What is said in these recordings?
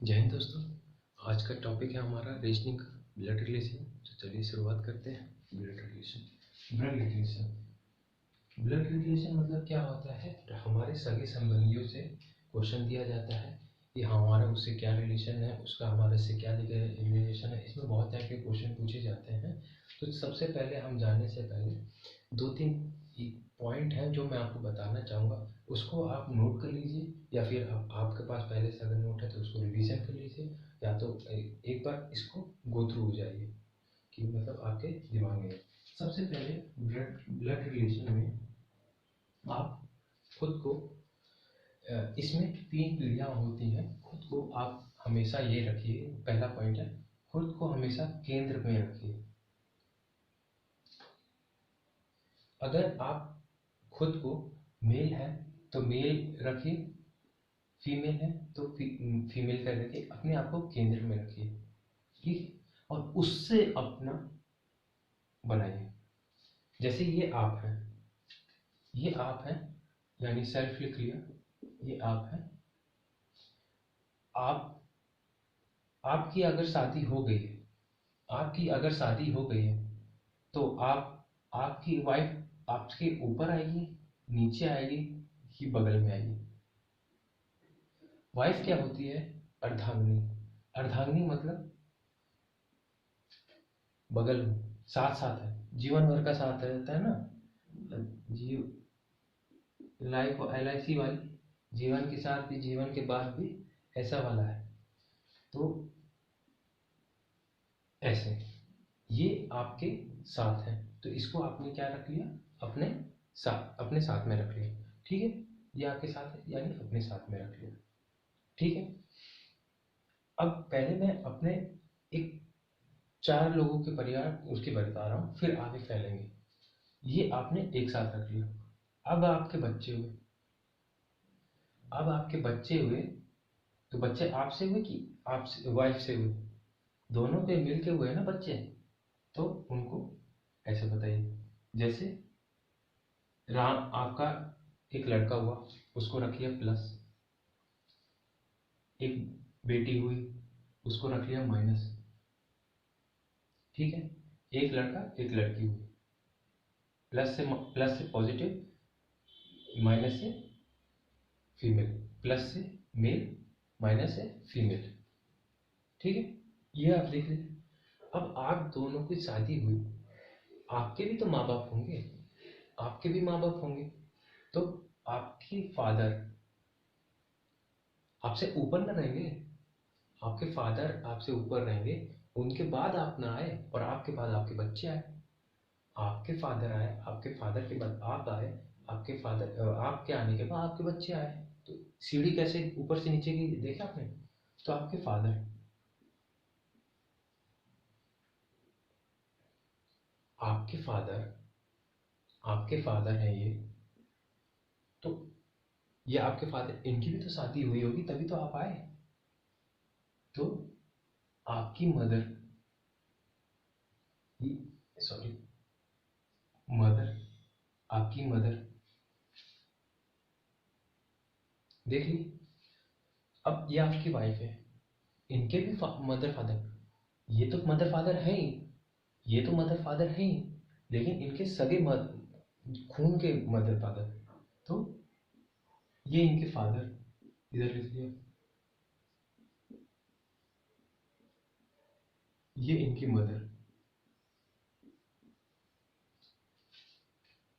जय हिंद दोस्तों। आज का टॉपिक है हमारा रीजनिंग का ब्लड रिलेशन। तो चलिए शुरुआत करते हैं। ब्लड रिलेशन मतलब क्या होता है? हमारे सगे संबंधियों से क्वेश्चन दिया जाता है कि हमारा उससे क्या रिलेशन है, उसका हमारे से क्या रिलेशन है। इसमें बहुत टाइप के क्वेश्चन पूछे जाते हैं। तो सबसे पहले हम जानने से पहले दो तीन पॉइंट हैं जो मैं आपको बताना चाहूँगा, उसको आप नोट कर लीजिए, या फिर आपके पास पहले से अगर नोट है तो उसको रिवीजन कर लीजिए, या तो एक बार इसको गो थ्रू हो जाइए कि मतलब आपके दिमाग में। सबसे पहले ब्लड रिलेशन में आप खुद को इसमें तीन पीढ़ियाँ होती हैं। खुद को आप हमेशा ये रखिए, पहला पॉइंट है खुद को हमेशा केंद्र में रखिए। अगर आप खुद को मेल है तो मेल रखिए, फीमेल है तो फीमेल कर रखिए, अपने आप को केंद्र में रखिए, ठीक है। और उससे अपना बनाइए। जैसे ये आप है, ये आप है, यानी सेल्फ लिख लिया, ये आप है। आप आपकी अगर शादी हो गई है, आपकी अगर शादी हो गई है तो आपकी वाइफ आपके ऊपर आएगी, नीचे आएगी, कि बगल में आएगी। वाइफ क्या होती है? अर्धांगिनी। अर्धांगिनी मतलब बगल में, साथ साथ है, जीवन भर का साथ रहता है ना। लाइफ LIC वाली, जीवन के साथ भी जीवन के बाद भी, ऐसा वाला है। तो ऐसे ये आपके साथ है, तो इसको आपने क्या रख लिया? अपने साथ में रख लिया, ठीक है। ये आपके साथ है यानी अपने साथ में रख लिया, ठीक है। अब पहले मैं अपने एक 4 लोगों के परिवार उसके बता रहा हूँ, फिर आगे फैलेंगे। ये आपने एक साथ रख लिया। अब आपके बच्चे हुए, अब आपके बच्चे हुए, तो बच्चे आपसे हुए कि आपसे वाइफ से हुए? दोनों पे मिल के हुए ना बच्चे। तो उनको ऐसे बताइए, जैसे राम आपका एक लड़का हुआ, उसको रख लिया प्लस। एक बेटी हुई, उसको रख लिया माइनस, ठीक है। एक लड़का एक लड़की हुई, प्लस से पॉजिटिव, माइनस से फीमेल, प्लस से मेल, माइनस से फीमेल, ठीक है। ये आप देख लीजिए। अब आप दोनों की शादी हुई, आपके भी तो माँ बाप होंगे, आपके भी माँ बाप होंगे। तो आपके फादर आपसे ऊपर न रहेंगे? आपके फादर आपसे ऊपर रहेंगे, उनके बाद आप ना आए, और आपके बाद आपके बच्चे आए। आपके फादर आए, आपके फादर के बाद आप आए, आपके फादर आपके आने के बाद आपके बच्चे आए। तो सीढ़ी कैसे ऊपर से नीचे की देखा आपने? तो आपके फादर आपके फादर हैं ये। तो ये आपके फादर, इनकी भी तो शादी हुई होगी तभी तो आप आए। तो आपकी मदर, सॉरी, मदर, आपकी मदर देख ली। अब ये आपकी वाइफ है, इनके भी मदर फादर, ये तो मदर फादर है ही, ये तो मदर फादर है ही, लेकिन इनके सगे खून के मदर फादर। तो ये इनके फादर, इधर लिख लिया। ये इनकी मदर,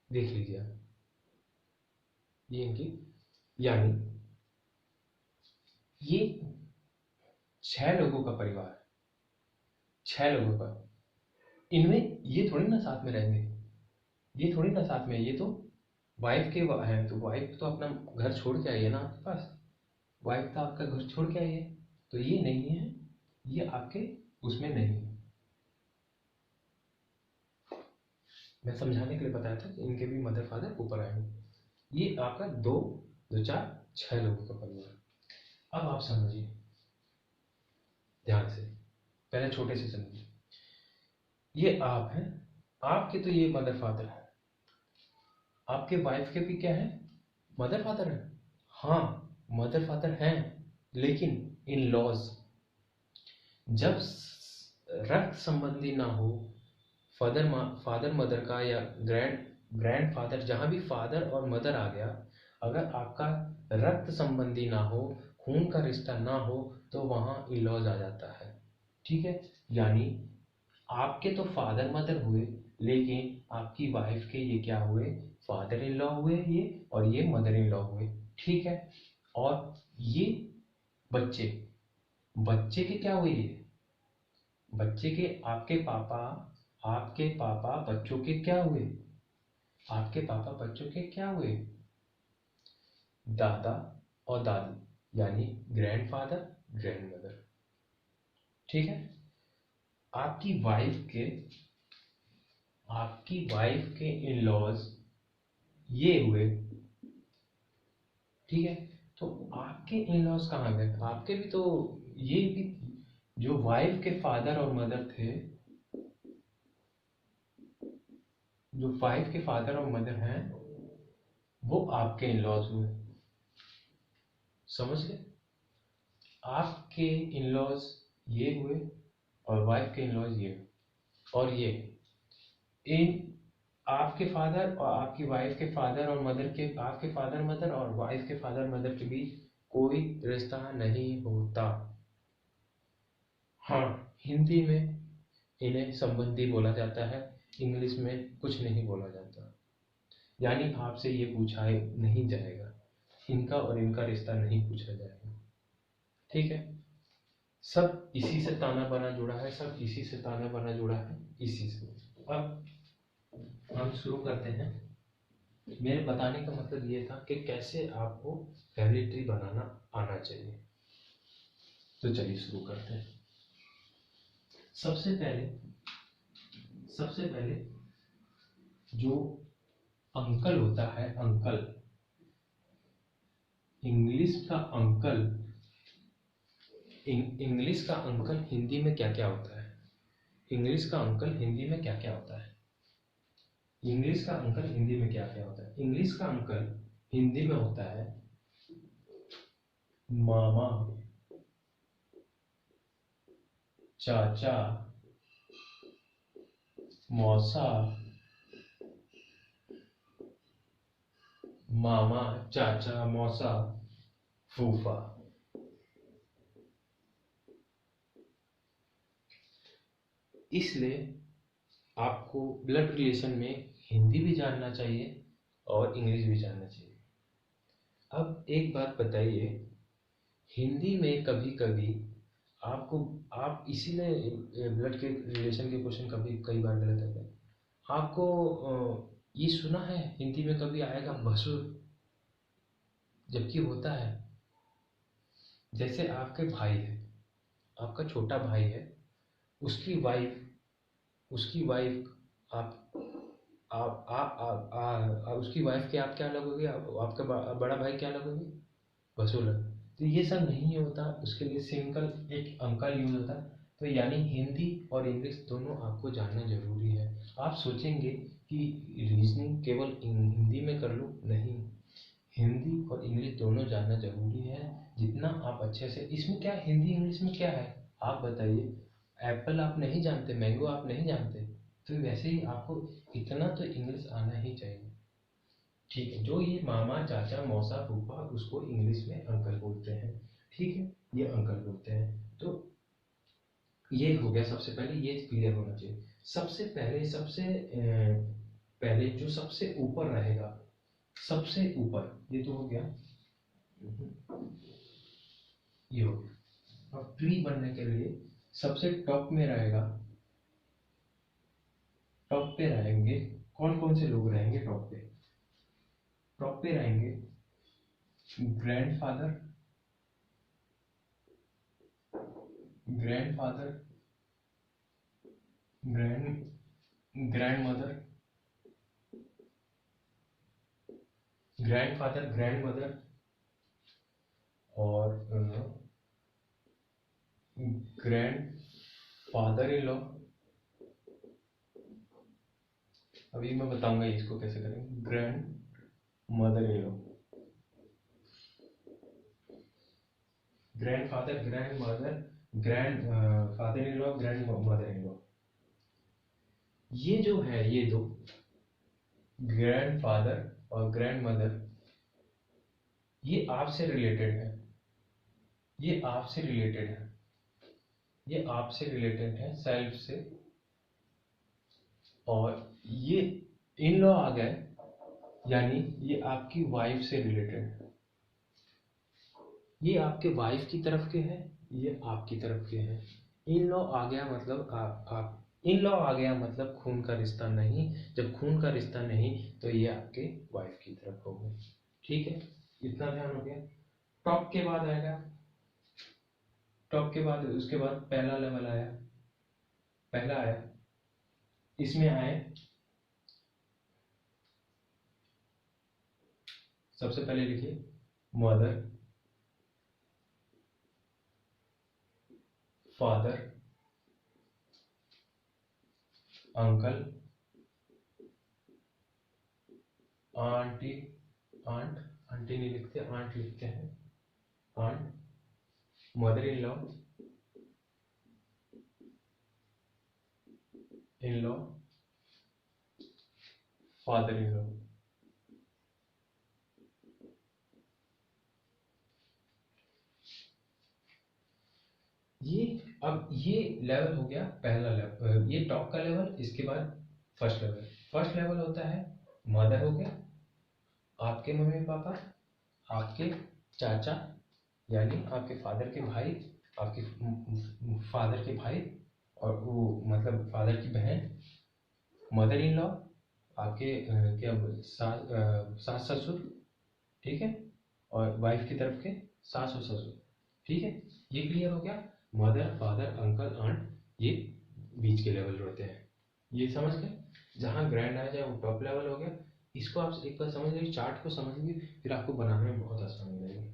देख लीजिए आप, ये इनकी, यानी ये 6 लोगों का परिवार है, 6 लोगों का। इनमें ये थोड़ी ना साथ में रहेंगे, ये थोड़ी ना साथ में, ये तो वाइफ के हैं, तो वाइफ तो अपना घर छोड़ के आई है ना आपके पास। वाइफ तो आपका घर छोड़ के आई है, तो ये नहीं है, ये आपके उसमें नहीं है। मैं समझाने के लिए बताया था कि इनके भी मदर फादर ऊपर आएंगे। ये आपका दो दो चार 6 लोगों का परिवार। अब आप समझिए ध्यान से, पहले छोटे से समझिए। ये आप हैं, आपके तो ये मदर फादर है, आपके वाइफ के भी क्या है? मदर फादर है। हाँ, मदर फादर हैं, लेकिन इन लॉज जब रक्त संबंधी ना हो, फादर मदर का या ग्रैंड फादर, जहाँ भी फादर और मदर आ गया, अगर आपका रक्त संबंधी ना हो, खून का रिश्ता ना हो, तो वहाँ इन लॉज आ जाता है। ठीक है, यानी आपके तो फादर मदर हुए, लेकिन आपकी वाइफ के ये क्या हुए, फादर इन लॉ हुए ये, और ये मदर इन लॉ हुए। ठीक है, और ये बच्चे बच्चे के क्या हुए, ये बच्चे के आपके पापा बच्चों के क्या हुए, आपके पापा बच्चों के क्या हुए, दादा और दादी, यानी ग्रैंडफादर ग्रैंड मदर। ठीक है, आपकी वाइफ के इन लॉज ये हुए। ठीक है, तो आपके इन लॉज कहाँ गए, आपके भी तो ये भी जो वाइफ के फादर और मदर थे, जो वाइफ के फादर और मदर हैं, वो आपके इन लॉज हुए। समझ गए, आपके इन लॉज ये हुए और वाइफ के इन लॉज ये हुए, और ये इन आपके फादर और आपकी वाइफ के फादर और मदर के, आपके फादर मदर और वाइफ के फादर मदर के बीच कोई रिश्ता नहीं होता। हाँ, हिंदी में इन्हें संबंधी बोला जाता है, इंग्लिश में कुछ नहीं बोला जाता। यानी आपसे ये पूछा नहीं जाएगा, इनका और इनका रिश्ता नहीं पूछा जाएगा। ठीक है, सब इसी से ताना बाना जुड़ा है, सब इसी से ताना बाना जुड़ा है, इसी से। अब हम शुरू करते हैं। मेरे बताने का मतलब ये था कि कैसे आपको फैमिली ट्री बनाना आना चाहिए। तो चलिए शुरू करते हैं। सबसे पहले जो अंकल होता है, अंकल, इंग्लिश का अंकल, इंग्लिश का अंकल हिंदी में क्या क्या होता है, इंग्लिश का अंकल हिंदी में क्या क्या होता है, इंग्लिश का अंकल हिंदी में क्या क्या होता है। इंग्लिश का अंकल हिंदी में होता है मामा, चाचा, मौसा, मामा, चाचा, मौसा, फूफा। इसलिए आपको ब्लड रिलेशन में हिंदी भी जानना चाहिए और इंग्लिश भी जानना चाहिए। अब एक बात बताइए, हिंदी में कभी कभी आपको, आप इसीलिए ब्लड के रिलेशन के क्वेश्चन कभी कई बार गलत आते हैं। आपको ये सुना है हिंदी में कभी आएगा भसुर, जबकि होता है, जैसे आपके भाई है, आपका छोटा भाई है, उसकी वाइफ आप उसकी वाइफ के आप क्या लगोगे, आपका बड़ा भाई क्या लगोगे, भसुर। तो ये सब नहीं होता, उसके लिए सिंपल एक अंकल यूज होता है। तो यानी हिंदी और इंग्लिश दोनों आपको जानना जरूरी है। आप सोचेंगे कि रीजनिंग केवल हिंदी में कर लूँ, नहीं, हिंदी और इंग्लिश दोनों जानना जरूरी है। जितना आप अच्छे से, इसमें क्या हिंदी इंग्लिश में क्या है, आप बताइए। एप्पल आप नहीं जानते, मैंगो आप नहीं जानते, तो वैसे ही आपको इतना तो इंग्लिश आना ही चाहिए। ठीक है, जो ये मामा, चाचा, मौसा, फूफा, उसको इंग्लिश में अंकल बोलते हैं। ठीक है, ये अंकल बोलते हैं। तो ये हो गया, सबसे पहले ये क्लियर होना चाहिए। सबसे पहले जो सबसे ऊपर रहेगा, सबसे ऊपर, ये तो हो गया, ये हो गया। अब ट्री बनने के लिए सबसे टॉप में रहेगा, टॉप पे रहेंगे कौन कौन से लोग रहेंगे, टॉप पे रहेंगे grandfather, grandfather, grand mother, grandfather, grand mother, और ग्रैंड फादर इन लॉ। अभी मैं बताऊंगा इसको कैसे करेंगे, grand mother in law, grandfather, grand mother, grand father in law, grand mother in law, ये जो है ये दो ग्रैंडफादर और ग्रैंड मदर, ये आपसे रिलेटेड है, ये आपसे रिलेटेड है, ये आपसे रिलेटेड है सेल्फ से, और ये इन लॉ आ गए यानी ये आपकी वाइफ से रिलेटेड है, ये आपके वाइफ की तरफ के हैं, ये आपकी तरफ के हैं। इन लॉ आ गया मतलब आप इन लॉ आ गया मतलब खून का रिश्ता नहीं, जब खून का रिश्ता नहीं तो ये आपके वाइफ की तरफ हो गए। ठीक है, इतना ध्यान हो गया। टॉप के बाद आएगा, टॉप के बाद उसके बाद पहला लेवल आया, पहला आया, इसमें आए सबसे पहले लिखिए mother, father, uncle, aunty, aunt, aunty नहीं लिखते, आंट लिखते हैं, aunt, mother in law, in law, father in law. ये अब ये लेवल हो गया पहला लेवल, ये टॉप का लेवल, इसके बाद फर्स्ट लेवल। फर्स्ट लेवल होता है मदर हो गया, आपके मम्मी पापा, आपके चाचा यानी आपके फादर के भाई, आपके फादर के भाई, और वो मतलब फादर की बहन, मदर इन लॉ, आपके क्या सास ससुर, ठीक है, और वाइफ की तरफ के सास और ससुर। ठीक है, ये क्लियर हो गया। मदर, फादर, अंकल, आंट, ये बीच के लेवल होते हैं, ये समझ गए। जहाँ ग्रैंड आ जाए वो टॉप लेवल हो गया। इसको आप एक बार समझ लीजिए, चार्ट को समझ लीजिए, फिर आपको बनाने में बहुत आसानी रहेगी।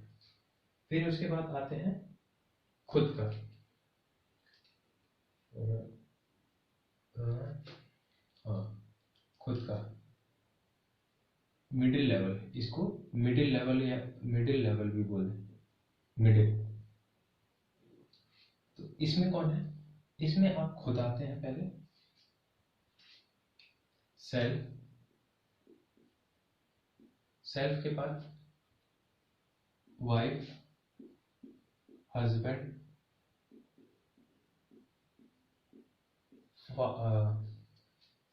फिर उसके बाद आते हैं खुद का, हाँ, खुद का मिडिल लेवल, इसको मिडिल लेवल या मिडिल लेवल भी बोलते, मिडिल। तो इसमें कौन है, इसमें आप खुद आते हैं पहले, सेल्फ, सेल्फ के बाद wife, husband,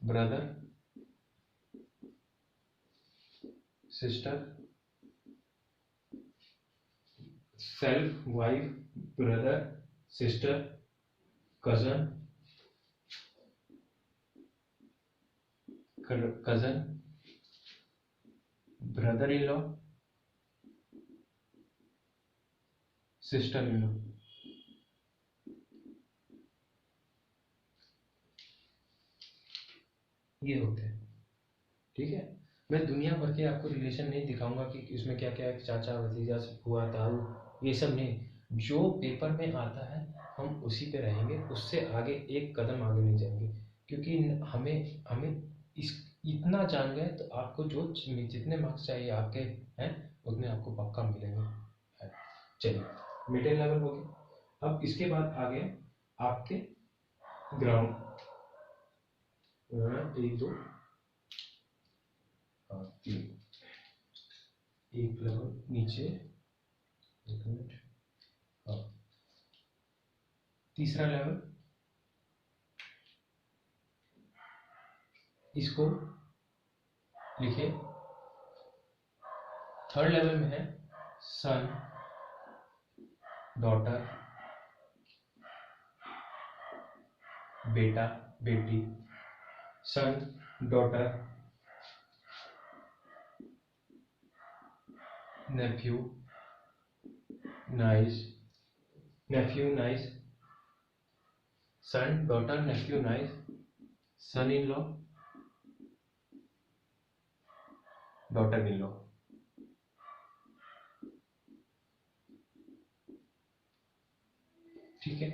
brother, sister, self, wife, brother, sister, cousin, cousin, brother in law, sister in law. ये होते हैं। ठीक है, मैं दुनिया भर के आपको रिलेशन नहीं दिखाऊंगा कि इसमें क्या क्या है, चाचा भतीजा फुआ ताऊ, ये सब नहीं, जो पेपर में आता है हम उसी पे रहेंगे, उससे आगे एक कदम आगे नहीं जाएंगे, क्योंकि हमें हमें इस इतना जान गए तो आपको जो जितने मार्क्स चाहिए आपके हैं उतने आपको पक्का मिलेंगे। चलिए, मिडिल लेवल हो गया। अब इसके बाद आगे आपके ग्राउंड, एक दो, हाँ तीन, एक लेवल नीचे, एक मिनट, हाँ, तीसरा लेवल, इसको लिखिए। थर्ड लेवल में है सन, डॉटर, बेटा, बेटी, son, daughter, nephew, niece, nephew niece, son, daughter, nephew niece, son in law, daughter in law. ठीक है,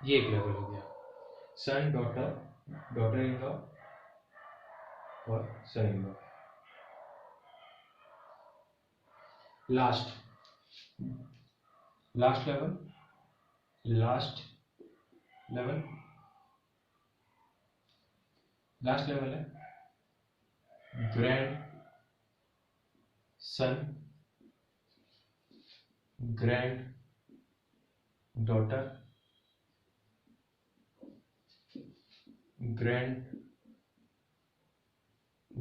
ये एक लेवल हो गया, son, daughter, daughter in law और son in law. Last last level, last level, last level है grandson, granddaughter, grand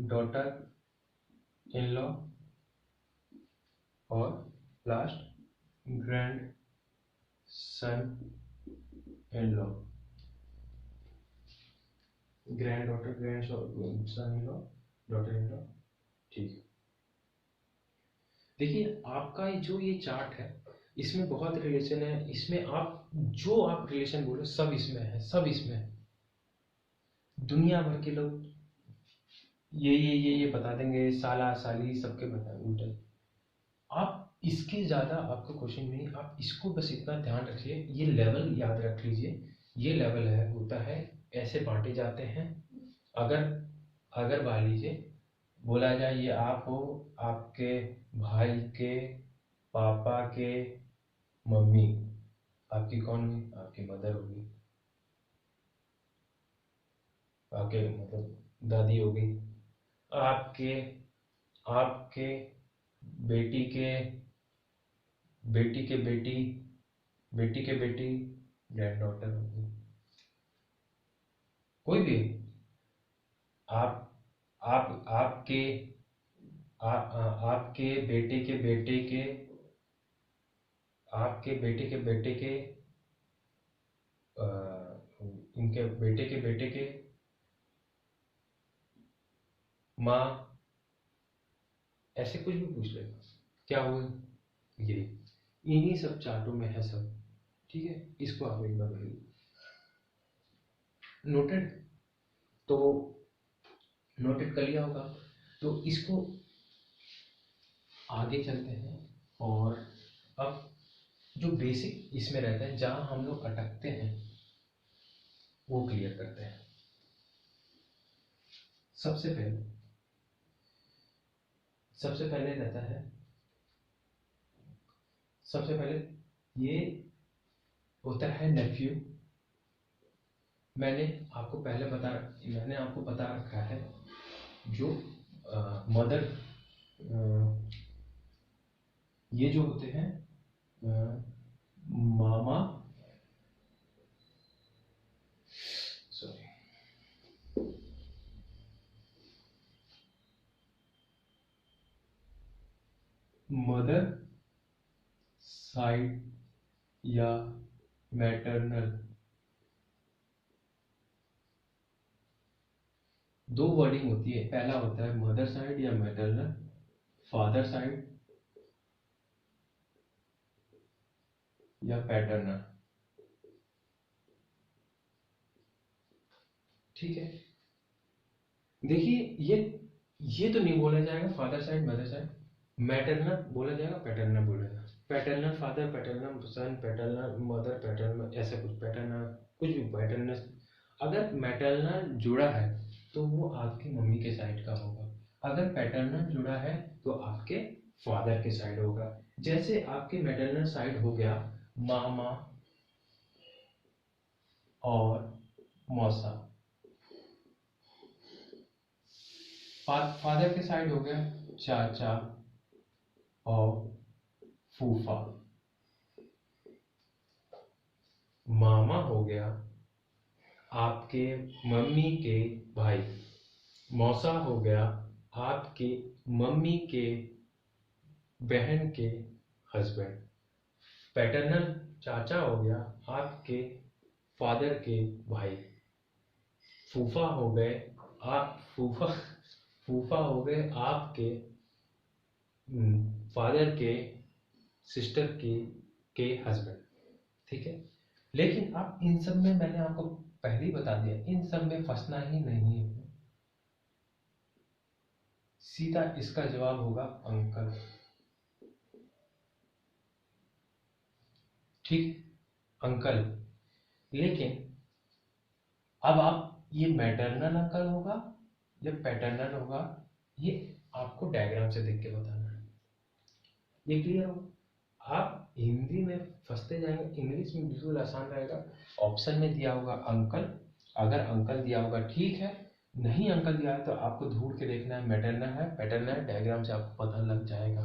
daughter in law, और last grandson in law, granddaughter, grandson in law, daughter in law. ठीक है, देखिए आपका जो ये chart है इसमें बहुत रिलेशन है, इसमें आप जो आप रिलेशन बोलो सब इसमें है, सब इसमें है। दुनिया भर के लोग ये बता देंगे, साला साली सबके बता उल्टे। आप इसके ज़्यादा आपको क्वेश्चन नहीं, आप इसको बस इतना ध्यान रखिए, ये लेवल याद रख लीजिए, ये लेवल है होता है, ऐसे बांटे जाते हैं। अगर अगर मान लीजिए बोला जाए ये आप हो, आपके भाई के पापा के मम्मी, आपकी कौन हुई? आपकी मदर होगी, आपके मतलब दादी होगी, आपके आपके बेटी के बेटी के बेटी, बेटी के बेटी ग्रैंड डॉटर होगी, कोई भी। आप आपके आपके बेटे के बेटे के, आपके बेटे के बेटे के इनके बेटे के बेटे के माँ, ऐसे कुछ भी पूछ लेगा, क्या हुआ ये, इन्हीं सब चार्टों में है सब। ठीक है, इसको आप एक बार नोटेड, तो नोटेड कर लिया होगा। तो इसको आगे चलते हैं, और अब जो बेसिक इसमें रहता है जहां हम लोग अटकते हैं वो क्लियर करते हैं। सबसे पहले रहता है, सबसे पहले ये होता है नेफ्यू। मैंने आपको बता रखा है जो मदर, ये जो होते हैं मामा, सॉरी, मदर साइड या मैटरनल, दो वर्डिंग होती है। पहला होता है मदर साइड या मैटरनल, फादर साइड या पैटर्नल। ठीक है, देखिए ये तो नहीं बोला जाएगा father side mother side, maternal बोला जाएगा, पैटर्नल बोला जाएगा, पैटर्नल फादर, पैटर्नल सन, पैटर्नल मदर, पैटर्नल ऐसा कुछ, पैटर्नल कुछ भी, पैटर्नल। अगर मैटरनल जुड़ा है तो वो आपकी मम्मी के साइड का होगा, अगर पैटर्नल जुड़ा है तो आपके फादर के साइड होगा। जैसे आपके मैटरनल साइड हो गया मामा और मौसा, फादर के साइड हो गया चाचा और फूफा, मामा हो गया आपके मम्मी के भाई, मौसा हो गया आपकी मम्मी के बहन के हस्बैंड, पैटर्नल चाचा हो गया आपके फादर के भाई, फूफा हो गए फूफा हो गए आपके फादर के सिस्टर के हस्बैंड। ठीक है, लेकिन आप इन सब में, मैंने आपको पहले ही बता दिया, इन सब में फंसना ही नहीं है। सीधा इसका जवाब होगा अंकल। ठीक, अंकल। लेकिन अब आप ये मैटरनल अंकल होगा या पैटर्नल होगा, ये आपको डायग्राम से देख के बताना है। ये क्लियर हो? आप हिंदी में फंसते जाएंगे, इंग्लिश में बिल्कुल आसान रहेगा। ऑप्शन में दिया होगा अंकल, अगर अंकल दिया होगा ठीक है, नहीं अंकल दिया है तो आपको ढूंढ के देखना है मैटरनल है पैटर्नल है, डायग्राम से आपको पता लग जाएगा।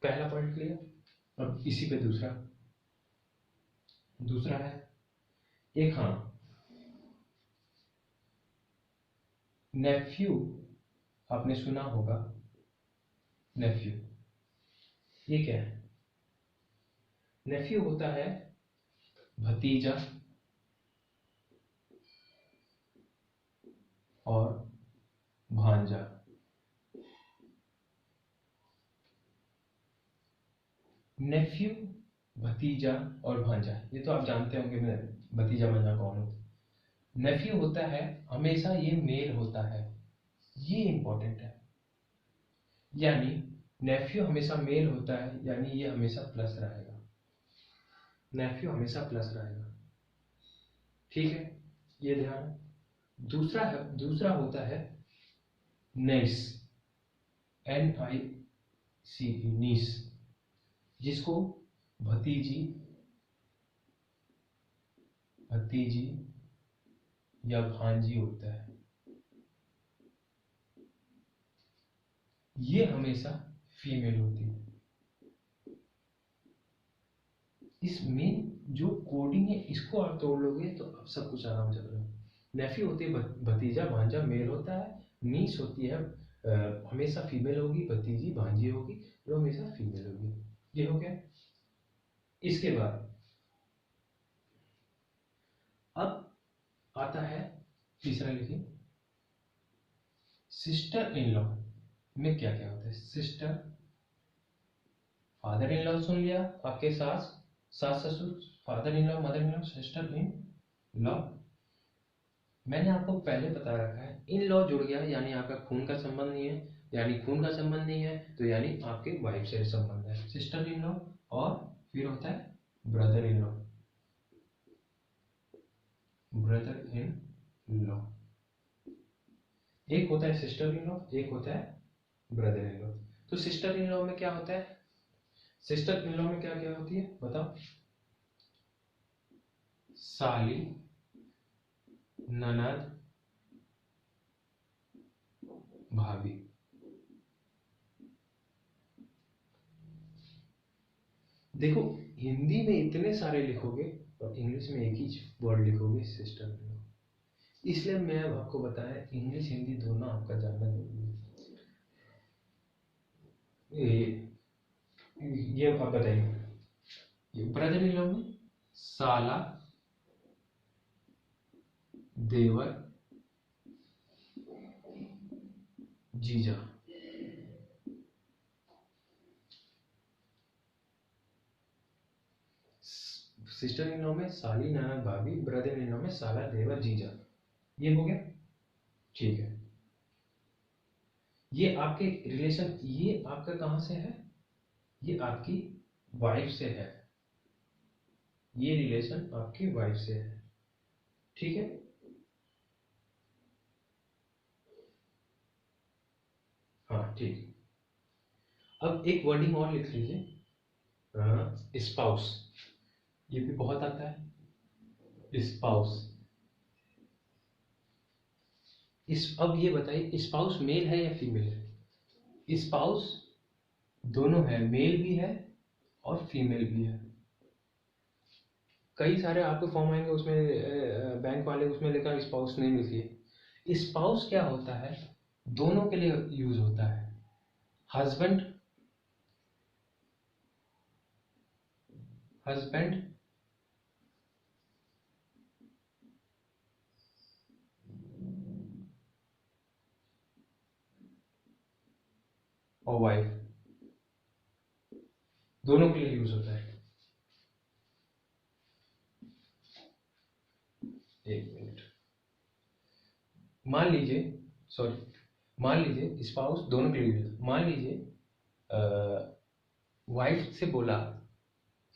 पहला पॉइंट क्लियर। अब इसी पे दूसरा है एक, हाँ, नेफ्यू, आपने सुना होगा नेफ्यू। ये क्या है? नेफ्यू होता है भतीजा और भांजा। नेफ्यू, भतीजा और भांजा, ये तो आप जानते होंगे भतीजा भांजा कौन होता है। नेफ्यू होता है हमेशा ये मेल होता है, ये इंपॉर्टेंट है। यानी नेफ्यू हमेशा मेल होता है, यानी ये हमेशा प्लस रहेगा, नेफ्यू हमेशा प्लस रहेगा। ठीक है, ये ध्यान। दूसरा होता है नेस, NICE, नीस, जिसको भतीजी या भांजी होता है, ये हमेशा फीमेल होती है। इसमें जो कोडिंग है इसको आप तोड़ लोगे तो अब सब कुछ आराम चल रहा है। नेफ्यू होती है भतीजा भांजा मेल होता है, नीस होती है हमेशा फीमेल होगी, भतीजी भांजी होगी, वो हमेशा फीमेल होगी। ये हो गया। इसके बाद अब आता है तीसरा, लिखिए सिस्टर इन लॉ में क्या क्या होता है। सिस्टर, फादर इन लॉ सुन लिया, आपके सास ससुर, father in law, mother in law, sister in law. मैंने आपको पहले बता रखा है, इन लॉ जुड़ गया यानी आपका खून का संबंध नहीं है, यानी खून का संबंध नहीं है तो यानी आपके वाइफ से संबंध है, सिस्टर इन लॉ। और फिर होता है brother in law, brother in law. एक होता है सिस्टर इन लॉ, एक होता है ब्रदर इन लॉ। तो सिस्टर इन लॉ में क्या होता है, सिस्टर इन लॉ में क्या क्या होती है बताओ। साली, ननद, भाभी। देखो हिंदी में इतने सारे लिखोगे और इंग्लिश में एक ही वर्ड लिखोगे, सिस्टर इन लॉ। इसलिए मैं आपको बताया इंग्लिश हिंदी दोनों आपका जानना जरूरी है। ये आप बताइए, ब्रदर इन लॉ में साला, देवर, जीजा। सिस्टर इन लॉ में साली, ननद, भाभी। ब्रदर इन लॉ में साला, देवर, जीजा। ये हो गया, ठीक है। ये आपके रिलेशन, ये आपका कहां से है, ये आपकी वाइफ से है, ये रिलेशन आपकी वाइफ से है। ठीक है, हाँ ठीक। अब एक वर्डिंग और लिख लीजिए, स्पाउस। ये भी बहुत आता है, स्पाउस। अब ये बताइए स्पाउस मेल है या फीमेल है। स्पाउस दोनों है, मेल भी है और फीमेल भी है। कई सारे आपके फॉर्म आएंगे उसमें बैंक वाले उसमें लिखा स्पाउस नहीं लिखिए। स्पाउस क्या होता है, दोनों के लिए यूज होता है। हस्बैंड, हस्बैंड और वाइफ, दोनों के लिए यूज होता है। एक मिनट, मान लीजिए, सॉरी, मान लीजिए स्पाउस दोनों के लिए यूज होता है। मान लीजिए वाइफ से बोला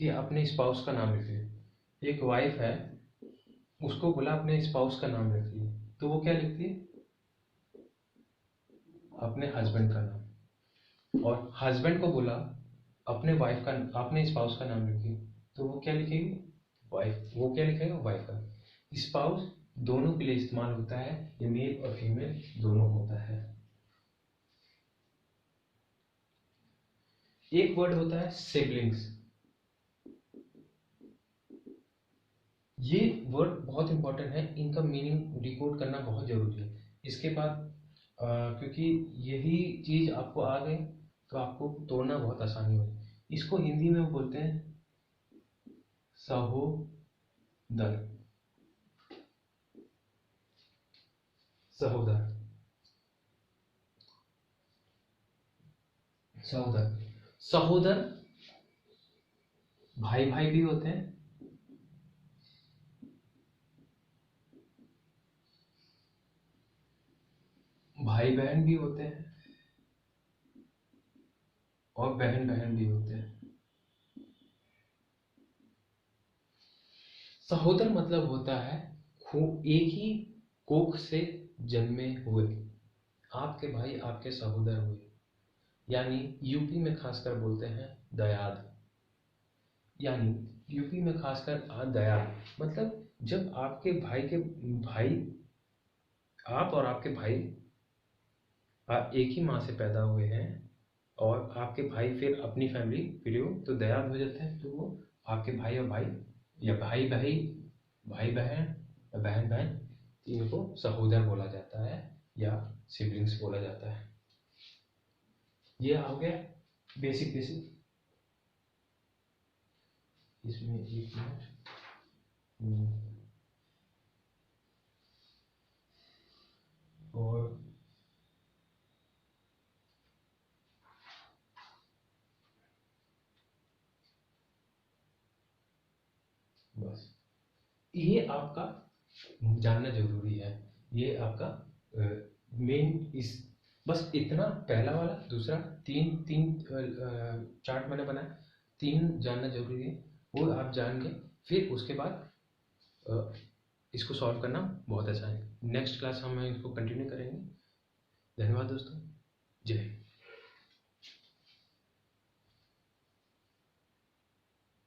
कि अपने स्पाउस का नाम लिखिए। एक वाइफ है, उसको बोला अपने स्पाउस का नाम लिखिए, तो वो क्या लिखती है, अपने हस्बैंड का नाम। और हस्बैंड को बोला अपने वाइफ का, अपने स्पाउस का नाम लिखिए, तो वो क्या लिखेगी, वाइफ। वो क्या लिखेगा, वाइफ का। स्पाउस दोनों के लिए इस्तेमाल होता है, ये मेल और फीमेल दोनों होता है। एक वर्ड होता है सिबलिंग्स। ये वर्ड बहुत इंपॉर्टेंट है, इनका मीनिंग डिकोड करना बहुत जरूरी है। इसके बाद क्योंकि यही चीज आपको आ गए तो आपको तोड़ना बहुत आसानी हो। इसको हिंदी में बोलते हैं सहोदर। सहोदर, सहोदर, सहोदर भाई भाई भी होते हैं, भाई बहन भी होते हैं, और बहन बहन भी होते हैं। सहोदर मतलब होता है एक ही कोख से जन्मे हुए, आपके भाई आपके सहोदर हुए। यानी यूपी में खासकर बोलते हैं दयाद। यानी यूपी में खासकर दयाद मतलब जब आपके भाई के भाई, आप और आपके भाई आप एक ही माँ से पैदा हुए हैं, और आपके भाई फिर अपनी फैमिली फिर हो तो दयाद हो जाते हैं, तो वो आपके भाई और भाई, या भाई भाई, भाई बहन या बहन बहन, इनको सहोदर बोला जाता है या सिबलिंग्स बोला जाता है। ये हो गया बेसिक बेसिक। इसमें एक मिनट, और बस ये आपका जानना जरूरी है। ये आपका मेन इस, बस इतना, पहला वाला दूसरा तीन तीन चार्ट मैंने बनाया, तीन जानना जरूरी है, वो आप जान के फिर उसके बाद अ, इसको सॉल्व करना बहुत आसान है। नेक्स्ट क्लास हम इसको कंटिन्यू करेंगे। धन्यवाद दोस्तों, जय हिंद।